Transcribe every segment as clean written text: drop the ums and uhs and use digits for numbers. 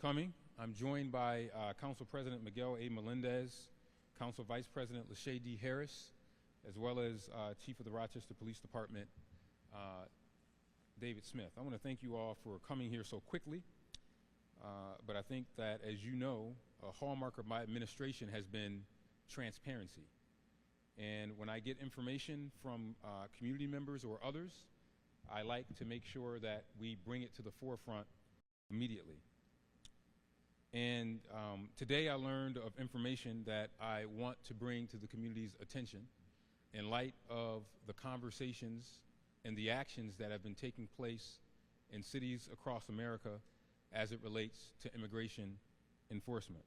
coming. I'm joined by Council President Miguel A. Melendez, Council Vice President Lachey D. Harris, as well as Chief of the Rochester Police Department, David Smith. I want to thank you all for coming here so quickly, but I think that, as you know, a hallmark of my administration has been transparency. And when I get information from community members or others, I like to make sure that we bring it to the forefront immediately. And today I learned of information that I want to bring to the community's attention in light of the conversations and the actions that have been taking place in cities across America as it relates to immigration enforcement.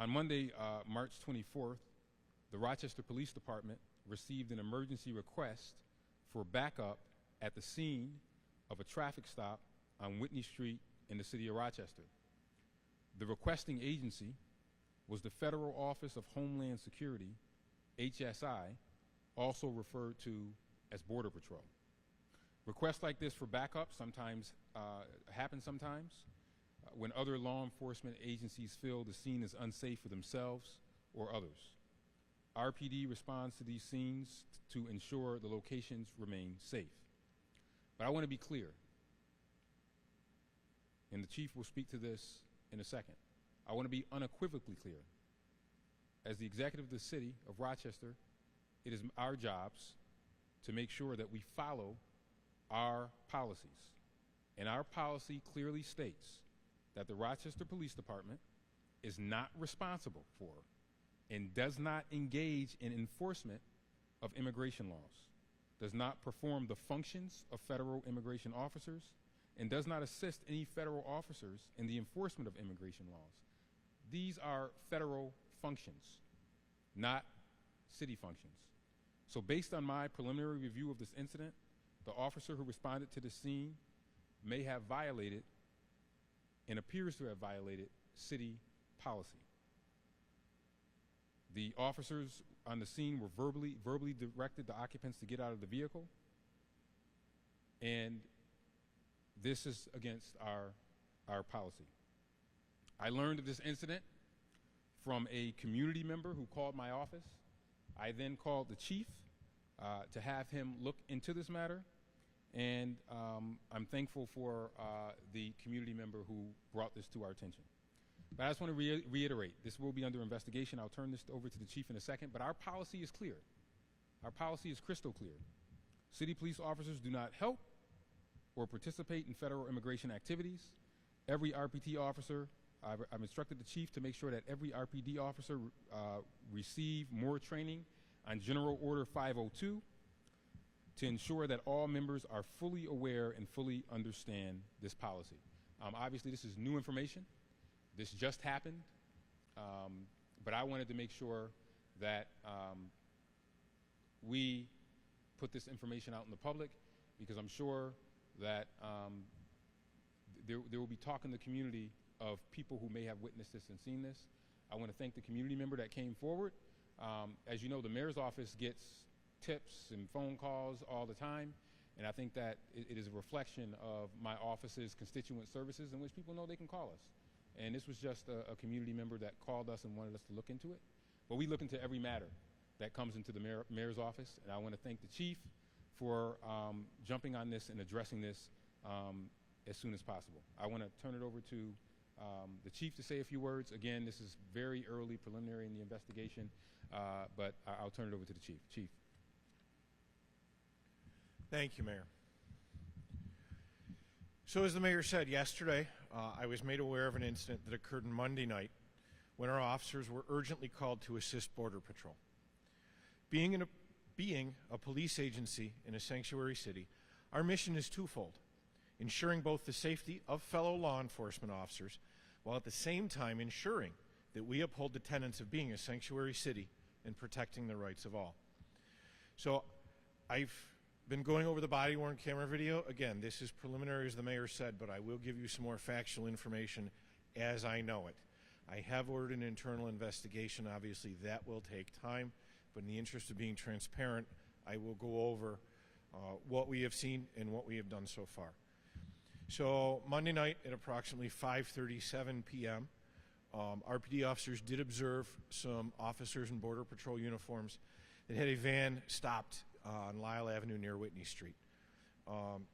On Monday, March 24th, the Rochester Police Department received an emergency request for backup at the scene of a traffic stop on Whitney Street in the city of Rochester. The requesting agency was the Federal Office of Homeland Security, HSI, also referred to as Border Patrol. Requests like this for backup sometimes happen when other law enforcement agencies feel the scene is unsafe for themselves or others. RPD responds to these scenes to ensure the locations remain safe. But I want to be clear, and the Chief will speak to this in a second. I want to be unequivocally clear. As the executive of the city of Rochester, it is our jobs to make sure that we follow our policies. And our policy clearly states that the Rochester Police Department is not responsible for and does not engage in enforcement of immigration laws, does not perform the functions of federal immigration officers, and does not assist any federal officers in the enforcement of immigration laws. These are federal functions, not city functions. So based on my preliminary review of this incident, the officer who responded to the scene may have violated and appears to have violated city policy. The officers on the scene were verbally directed the occupants to get out of the vehicle, and this is against our policy. I learned of this incident from a community member who called my office. I then called the chief to have him look into this matter, and I'm thankful for the community member who brought this to our attention. But I just want to reiterate, this will be under investigation. I'll turn this over to the chief in a second, but our policy is clear. Our policy is crystal clear. City police officers do not help or participate in federal immigration activities. Every RPD officer, I've instructed the chief to make sure that every RPD officer receive more training on General Order 502 to ensure that all members are fully aware and fully understand this policy. Obviously, this is new information. This just happened, but I wanted to make sure that we put this information out in the public, because I'm sure that there will be talk in the community of people who may have witnessed this and seen this. I want to thank the community member that came forward. As you know, the mayor's office gets tips and phone calls all the time, and I think that it is a reflection of my office's constituent services in which people know they can call us. And this was just a community member that called us and wanted us to look into it. But we look into every matter that comes into the mayor's office, and I want to thank the chief for jumping on this and addressing this as soon as possible. I want to turn it over to the chief to say a few words. Again, this is very early, preliminary in the investigation, but I'll turn it over to the chief. Chief. Thank you, Mayor. So as the mayor said yesterday, I was made aware of an incident that occurred on Monday night when our officers were urgently called to assist Border Patrol. Being a police agency in a sanctuary city, our mission is twofold: ensuring both the safety of fellow law enforcement officers, while at the same time ensuring that we uphold the tenets of being a sanctuary city and protecting the rights of all. So I've been going over the body-worn camera video. Again, this is preliminary, as the mayor said, but I will give you some more factual information as I know it. I have ordered an internal investigation. Obviously, that will take time, but in the interest of being transparent, I will go over what we have seen and what we have done so far. So Monday night at approximately 5:37 p.m., RPD officers did observe some officers in Border Patrol uniforms that had a van stopped on Lyle Avenue near Whitney Street.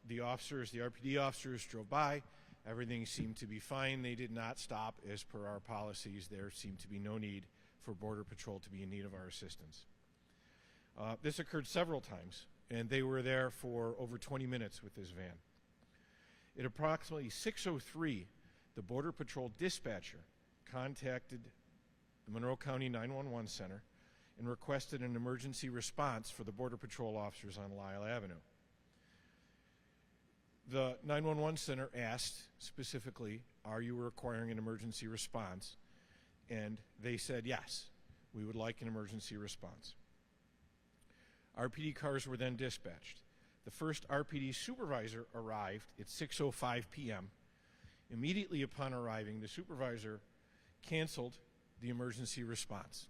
The RPD officers drove by. Everything seemed to be fine. They did not stop as per our policies. There seemed to be no need for Border Patrol to be in need of our assistance. This occurred several times, and they were there for over 20 minutes with this van. At approximately 6:03, the Border Patrol dispatcher contacted the Monroe County 911 Center and requested an emergency response for the Border Patrol officers on Lyle Avenue. The 911 Center asked specifically, are you requiring an emergency response? And they said, yes, we would like an emergency response. RPD cars were then dispatched. The first RPD supervisor arrived at 6:05 p.m. Immediately upon arriving, the supervisor canceled the emergency response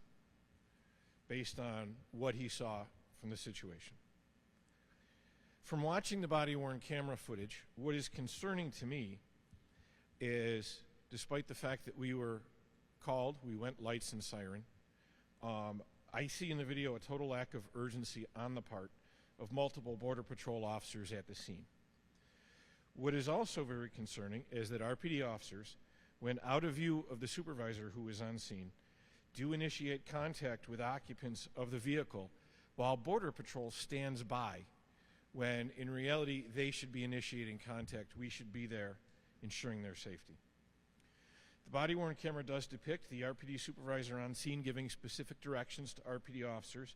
based on what he saw from the situation. From watching the body-worn camera footage, what is concerning to me is, despite the fact that we were called, we went lights and siren, I see in the video a total lack of urgency on the part of multiple Border Patrol officers at the scene. What is also very concerning is that RPD officers, when out of view of the supervisor who is on scene, do initiate contact with occupants of the vehicle while Border Patrol stands by, when in reality they should be initiating contact. We should be there ensuring their safety. The body-worn camera does depict the RPD supervisor on scene giving specific directions to RPD officers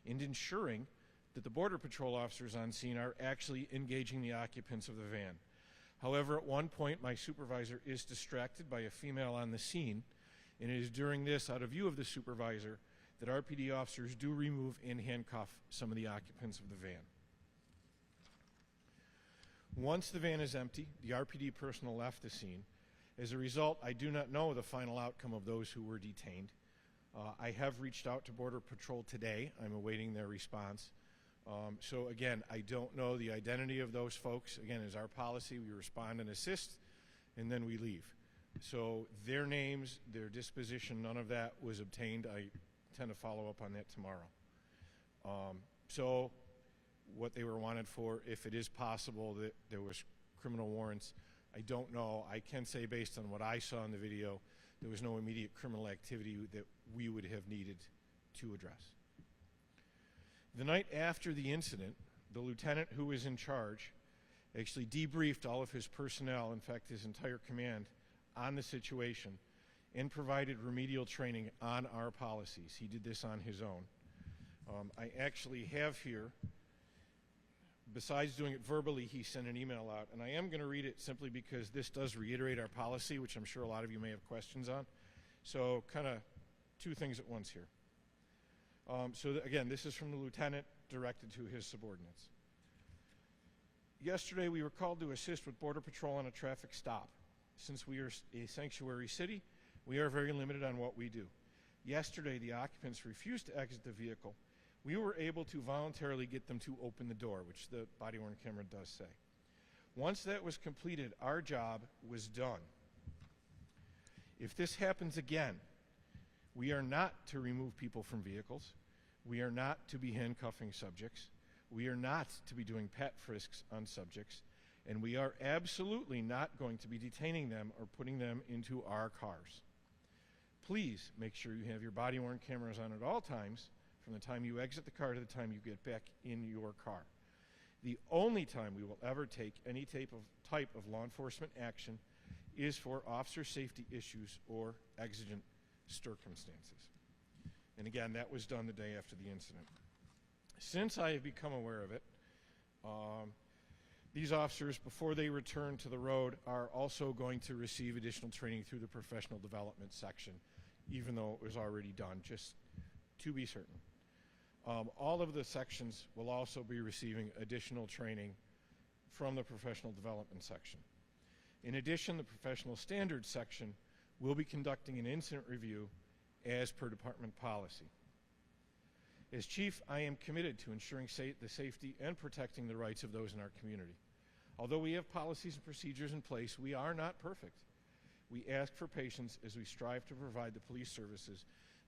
and ensuring that the Border Patrol officers on scene are actually engaging the occupants of the van. However, at one point, my supervisor is distracted by a female on the scene, and it is during this, out of view of the supervisor, that RPD officers do remove and handcuff some of the occupants of the van. Once the van is empty, the RPD personnel left the scene. As a result, I do not know the final outcome of those who were detained. I have reached out to Border Patrol today. I'm awaiting their response. So again, I don't know the identity of those folks. Again, as our policy, we respond and assist, and then we leave. So their names, their disposition, none of that was obtained. I tend to follow up on that tomorrow. So what they were wanted for, if it is possible that there was criminal warrants, I don't know. I can say based on what I saw in the video, there was no immediate criminal activity that we would have needed to address. The night after the incident, the lieutenant who was in charge actually debriefed all of his personnel, in fact his entire command, on the situation and provided remedial training on our policies. He did this on his own. I actually have here, besides doing it verbally, he sent an email out, and I am going to read it simply because this does reiterate our policy, which I'm sure a lot of you may have questions on. So kind of two things at once here. Again, this is from the lieutenant directed to his subordinates. Yesterday, we were called to assist with Border Patrol on a traffic stop. Since we are a sanctuary city, we are very limited on what we do. Yesterday, the occupants refused to exit the vehicle. We were able to voluntarily get them to open the door, which the body-worn camera does say. Once that was completed, our job was done. If this happens again, we are not to remove people from vehicles. We are not to be handcuffing subjects. We are not to be doing pat frisks on subjects. And we are absolutely not going to be detaining them or putting them into our cars. Please make sure you have your body-worn cameras on at all times, from the time you exit the car to the time you get back in your car. The only time we will ever take any type of law enforcement action is for officer safety issues or exigent circumstances. And again, that was done the day after the incident. Since I have become aware of it, these officers, before they return to the road, are also going to receive additional training through the professional development section, even though it was already done, just to be certain. All of the sections will also be receiving additional training from the professional development section. In addition, the professional standards section will be conducting an incident review as per department policy. As chief, I am committed to ensuring the safety and protecting the rights of those in our community. Although we have policies and procedures in place, we are not perfect. We ask for patience as we strive to provide the police services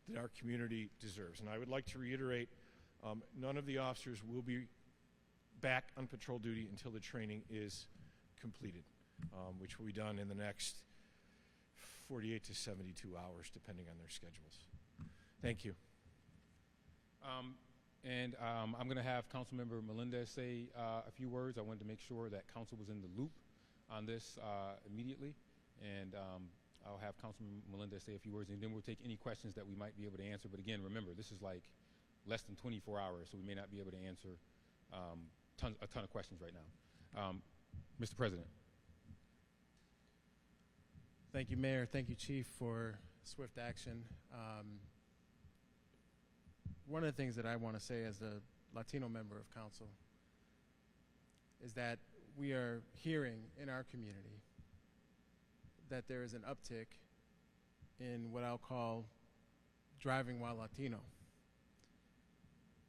that our community deserves. And I would like to reiterate, none of the officers will be back on patrol duty until the training is completed, which will be done in the next 48 to 72 hours, depending on their schedules. Thank you. I'm going to have Councilmember Melendez say a few words. I wanted to make sure that council was in the loop on this immediately. And I'll have Councilman Melendez say a few words, and then we'll take any questions that we might be able to answer. But again, remember, this is like less than 24 hours, so we may not be able to answer a ton of questions right now. Mr. President. Thank you, Mayor. Thank you, Chief, for swift action. One of the things that I want to say as a Latino member of council is that we are hearing in our community that there is an uptick in what I'll call driving while Latino.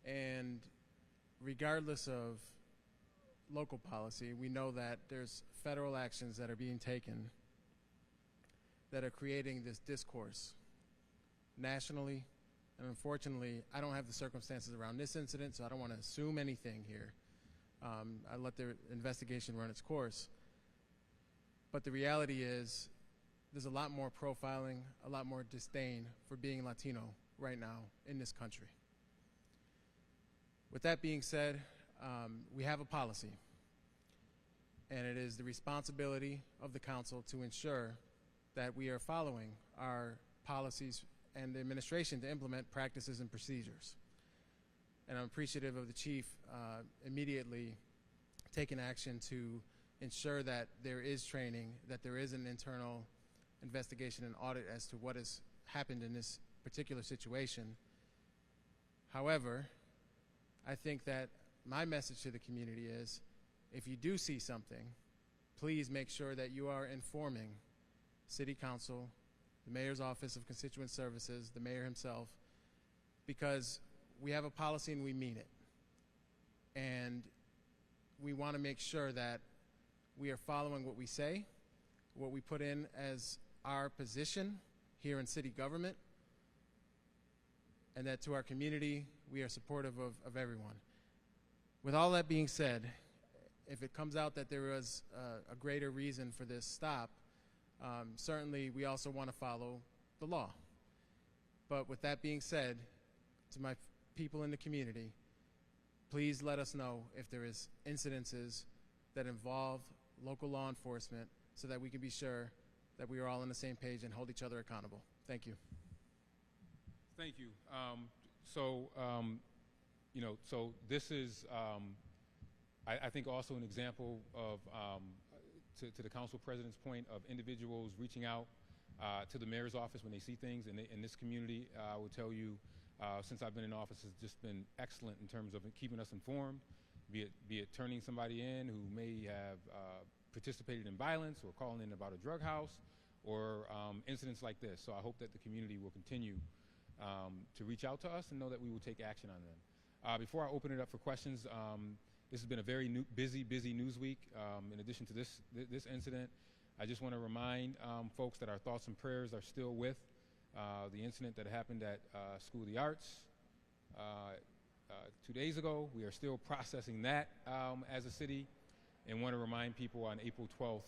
And regardless of local policy, we know that there's federal actions that are being taken that are creating this discourse nationally. And unfortunately, I don't have the circumstances around this incident, so I don't want to assume anything here. I let the investigation run its course. But the reality is there's a lot more profiling, a lot more disdain for being Latino right now in this country. With that being said, we have a policy, and it is the responsibility of the council to ensure that we are following our policies and the administration to implement practices and procedures. And I'm appreciative of the chief immediately taking action to ensure that there is training, that there is an internal investigation and audit as to what has happened in this particular situation. However, I think that my message to the community is, if you do see something, please make sure that you are informing City Council, the Mayor's Office of Constituent Services, the Mayor himself, because we have a policy and we mean it. And we want to make sure that we are following what we say, what we put in as our position here in city government, and that to our community, we are supportive of everyone. With all that being said, if it comes out that there was a greater reason for this stop, certainly we also want to follow the law. But with that being said, to my people in the community, please let us know if there is incidences that involve local law enforcement so that we can be sure that we are all on the same page and hold each other accountable. Thank you. Thank you. So this is, I think, also an example of, to the council president's point, of individuals reaching out to the mayor's office when they see things. And in this community, I will tell you, since I've been in office, has just been excellent in terms of keeping us informed, be it turning somebody in who may have participated in violence, or calling in about a drug house, or incidents like this. So I hope that the community will continue to reach out to us and know that we will take action on them. Before I open it up for questions, this has been a very busy news week. In addition to this incident, I just want to remind folks that our thoughts and prayers are still with the incident that happened at School of the Arts 2 days ago. We are still processing that as a city, and want to remind people on April 12th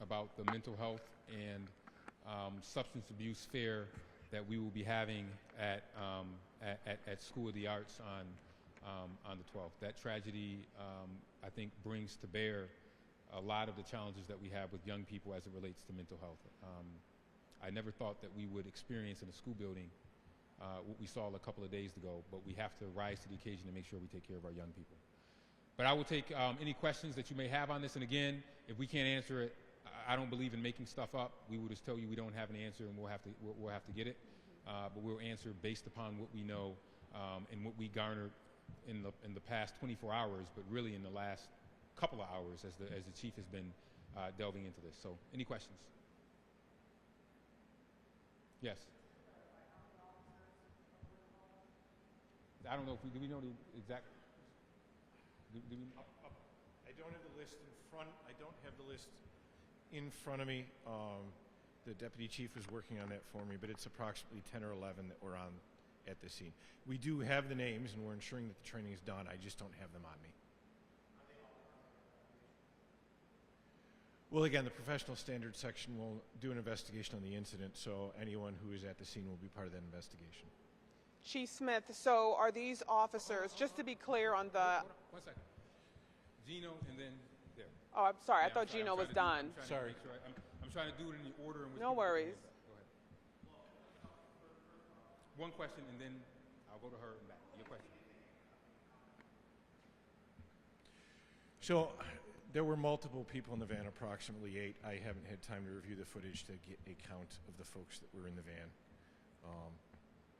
about the mental health and substance abuse fair that we will be having at School of the Arts on the 12th. That tragedy, I think, brings to bear a lot of the challenges that we have with young people as it relates to mental health. I never thought that we would experience in a school building what we saw a couple of days ago, but we have to rise to the occasion to make sure we take care of our young people. But I will take any questions that you may have on this, and again, if we can't answer it, I don't believe in making stuff up. We will just tell you we don't have an answer, and we'll have to get it. But we'll answer based upon what we know and what we garnered in the past 24 hours, but really in the last couple of hours as the chief has been delving into this. So, any questions? Yes. I don't know if do we know the exact. Do we? I don't have the list in front. I don't have the list in front of me. The deputy chief is working on that for me, but it's approximately 10 or 11 that were on at the scene. We do have the names, and we're ensuring that the training is done. I just don't have them on me. Well, again, the professional standards section will do an investigation on the incident, so anyone who is at the scene will be part of that investigation. Chief Smith, so are these officers, just to be clear on the... Hold on, 1 second. Gino, and then there. Oh, I'm sorry. I Yeah, thought Gino was done. Sorry. I'm trying to do it in the order in which. No worries. Go ahead. One question, and then I'll go to her and back. Your question. So there were multiple people in the van, approximately 8. I haven't had time to review the footage to get a count of the folks that were in the van.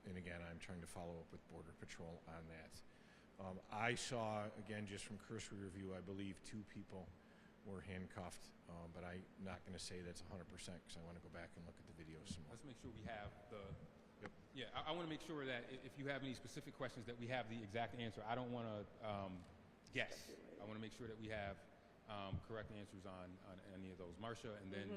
And again, I'm trying to follow up with Border Patrol on that. I saw, again, just from cursory review, I believe 2 people were handcuffed, but I'm not going to say that's 100% because I want to go back and look at the video some more. Let's make sure we have the. Yep. Yeah, I want to make sure that if you have any specific questions, that we have the exact answer. I don't want to guess. I want to make sure that we have correct answers on any of those. Marcia, and then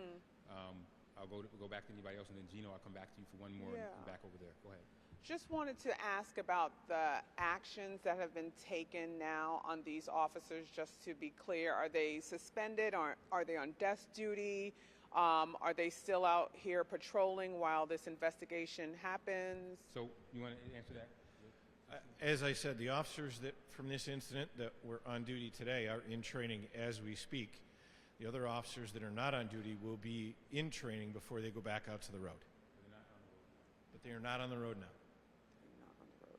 I'll go back to anybody else, and then Gino, I'll come back to you for one more and back over there. Go ahead. Just wanted to ask about the actions that have been taken now on these officers, just to be clear. Are they suspended? Are they on desk duty? Are they still out here patrolling while this investigation happens? So you want to answer that? As I said, the officers that from this incident that were on duty today are in training as we speak. The other officers that are not on duty will be in training before they go back out to the road. But they are not on the road now.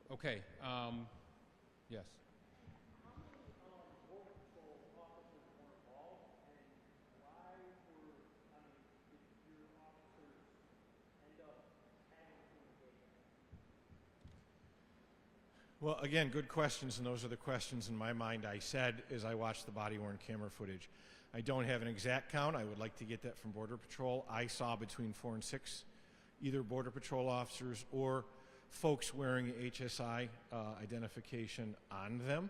Okay. Yes. Well, again, good questions, and those are the questions in my mind. I said as I watched the body-worn camera footage, I don't have an exact count. I would like to get that from Border Patrol. I saw between 4 and 6, either Border Patrol officers or folks wearing HSI identification on them.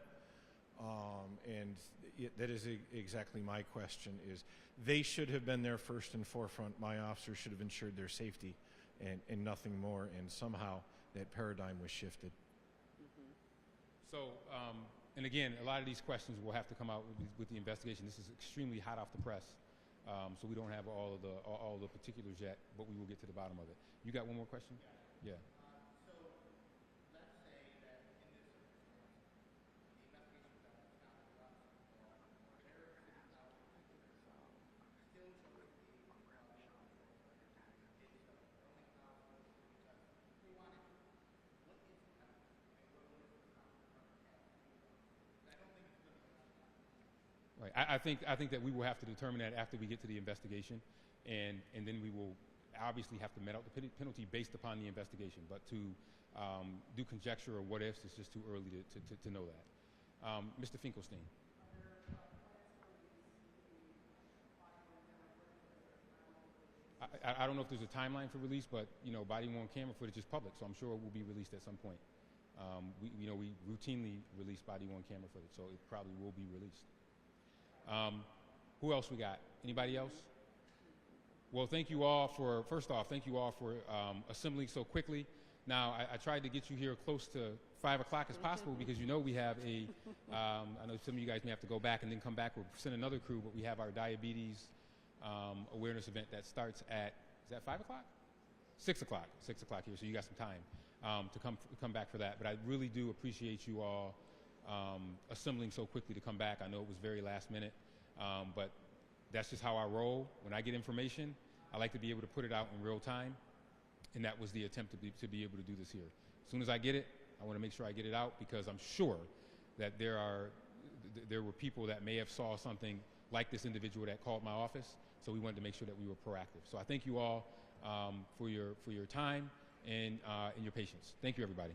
That is exactly my question, is they should have been there first and forefront. My officers should have ensured their safety and nothing more, and somehow that paradigm was shifted. So, and again, a lot of these questions will have to come out with the investigation. This is extremely hot off the press, so we don't have all of the particulars yet, but we will get to the bottom of it. You got one more question? Yeah. So, let's say that in this circumstance, the investigation was done, it's not a lot, they're sitting out, still chose to be they wanted to. What is the evidence? And what is the Right. I think that we will have to determine that after we get to the investigation, and then we will obviously have to met out the penalty based upon the investigation. But to do conjecture or what ifs, it's just too early to know that. Mr. Finkelstein. I don't know if there's a timeline for release, but body-worn camera footage is public, so I'm sure it will be released at some point. We routinely release body-worn camera footage, so it probably will be released. Who else we got? Anybody else? Well, thank you all for, first off, thank you all for assembling so quickly. Now, I tried to get you here close to 5 o'clock as possible because we have I know some of you guys may have to go back and then come back. We'll send another crew, but we have our diabetes awareness event that starts at, is that 5 o'clock? 6 o'clock. 6 o'clock here, so you got some time to come back for that. But I really do appreciate you all assembling so quickly to come back. I know it was very last minute, but that's just how I roll. When I get information, I like to be able to put it out in real time, and that was the attempt to be able to do this here. As soon as I get it, I want to make sure I get it out because I'm sure that there were people that may have saw something like this individual that called my office, so we wanted to make sure that we were proactive. So I thank you all for your time and your patience. Thank you, everybody.